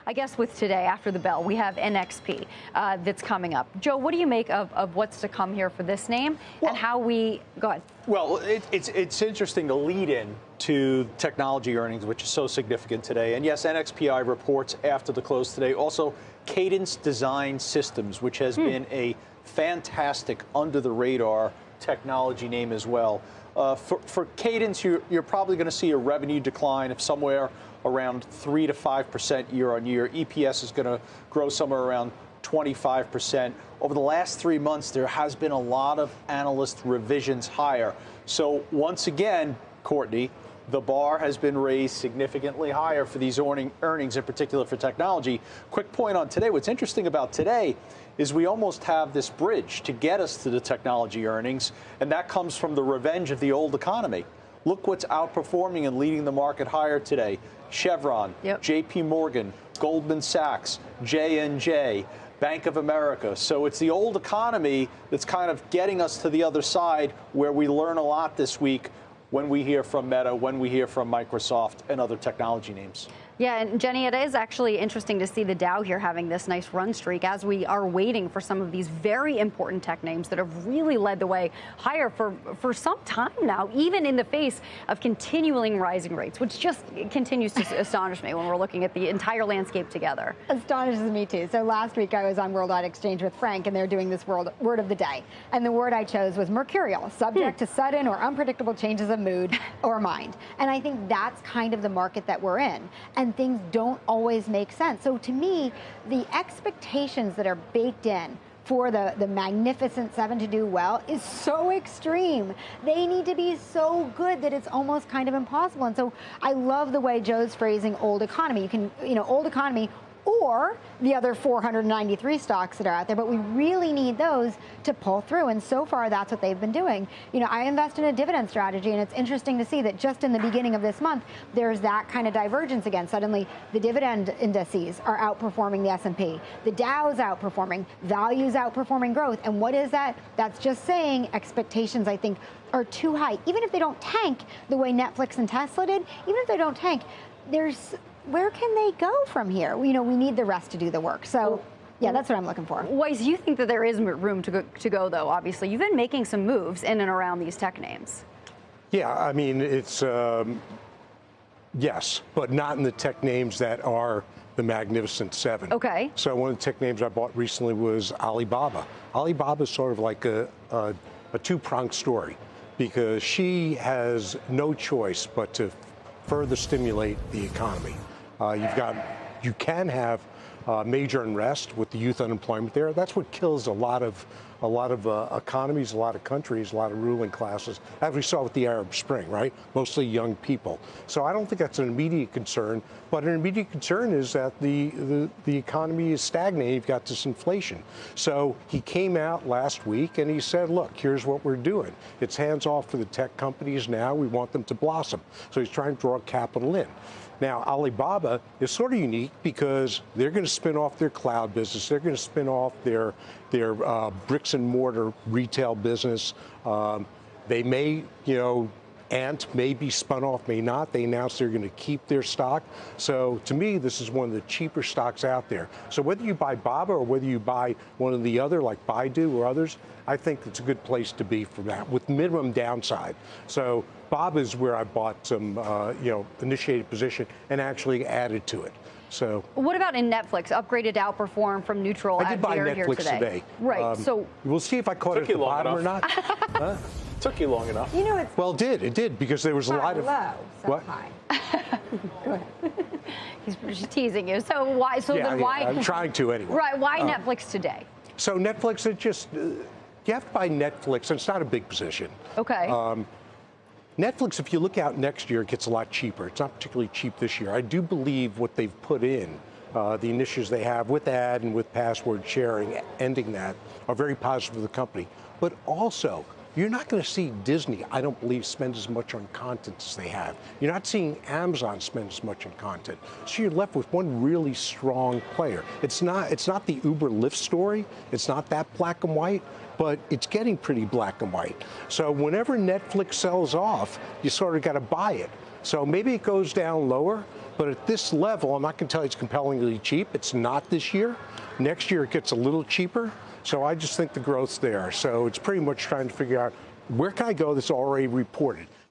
I guess with today, after the bell, we have NXP that's coming up. Joe, what do you make of what's to come here for this name and how we go ahead? Well, it's interesting to lead in to technology earnings, which is so significant today. And yes, NXPI reports after the close today. Also, Cadence Design Systems, which has been a fantastic under-the-radar technology name as well. For Cadence, you're probably going to see a revenue decline of somewhere around 3 to 5% year on year. EPS is going to grow somewhere around 25%. Over the last 3 months, there has been a lot of analyst revisions higher. So once again, Courtney, the bar has been raised significantly higher for these earnings, in particular for technology. Quick point on today. What's interesting about today is we almost have this bridge to get us to the technology earnings, and that comes from the revenge of the old economy. Look what's outperforming and leading the market higher today. Chevron, JP Morgan, Goldman Sachs, J&J, Bank of America. So it's the old economy that's kind of getting us to the other side, where we learn a lot this week when we hear from Meta, when we hear from Microsoft and other technology names. Yeah, and Jenny, it is actually interesting to see the Dow here having this nice run streak as we are waiting for some of these very important tech names that have really led the way higher for some time now, even in the face of continuing rising rates, which just continues to astonish me when we're looking at the entire landscape together. Astonishes me too. So last week I was on Worldwide Exchange with Frank, and they're doing this word of the day. And the word I chose was mercurial, subject to sudden or unpredictable changes of mood or mind. And I think that's kind of the market that we're in. And things don't always make sense. So to me, the expectations that are baked in for the Magnificent Seven to do well is so extreme. They need to be so good that it's almost kind of impossible. And so I love the way Joe's phrasing old economy. You can, old economy or the other 493 stocks that are out there, but we really need those to pull through. And so far, that's what they've been doing. I invest in a dividend strategy, and it's interesting to see that just in the beginning of this month, there's that kind of divergence again. Suddenly, the dividend indices are outperforming the S&P. The Dow's outperforming, value's outperforming growth. And what is that? That's just saying expectations, I think, are too high. Even if they don't tank the way Netflix and Tesla did, even if they don't tank, where can they go from here? We need the rest to do the work. So, yeah, that's what I'm looking for. Weiss, you think that there is room to go, though, obviously. You've been making some moves in and around these tech names. Yeah, I mean, it's, yes, but not in the tech names that are the Magnificent Seven. Okay. So one of the tech names I bought recently was Alibaba. Alibaba is sort of like a two-pronged story, because she has no choice but to further stimulate the economy. You can have major unrest with the youth unemployment there. That's what kills a lot of economies, a lot of countries, a lot of ruling classes, as we saw with the Arab Spring, right? Mostly young people. So I don't think that's an immediate concern, but an immediate concern is that the economy is stagnating. You've got this inflation. So he came out last week and he said, look, here's what we're doing. It's hands off for the tech companies now. We want them to blossom. So he's trying to draw capital in. Now, Alibaba is sort of unique because they're going to spin off their cloud business. They're going to spin off their bricks and mortar retail business. They may, Ant may be spun off, may not. They announced they're going to keep their stock. So to me, this is one of the cheaper stocks out there. So whether you buy Baba or whether you buy one of the other, like Baidu or others, I think it's a good place to be for that, with minimum downside. So Baba is where I bought some, initiated position and actually added to it. So what about in Netflix? Upgraded to outperform from neutral. I did buy Netflix today. Right. So we'll see if I caught it at the bottom or not. Huh? Took you long enough. It's well, it did because there was a lot of low, so what? High. Go ahead. He's teasing you. So why? So then why? I'm trying to anyway. Right. Why Netflix today? So Netflix, it just you have to buy Netflix, and it's not a big position. Okay. Netflix, if you look out next year, it gets a lot cheaper. It's not particularly cheap this year. I do believe what they've put in, the initiatives they have with ad and with password sharing, ending that, are very positive for the company. But also, you're not going to see Disney, I don't believe, spend as much on content as they have. You're not seeing Amazon spend as much on content. So you're left with one really strong player. It's not the Uber Lyft story. It's not that black and white, but it's getting pretty black and white. So whenever Netflix sells off, you sort of got to buy it. So maybe it goes down lower, But at this level, I'm not going to tell you it's compellingly cheap. It's not this year. Next year, it gets a little cheaper. So I just think the growth's there. So it's pretty much trying to figure out where can I go that's already reported.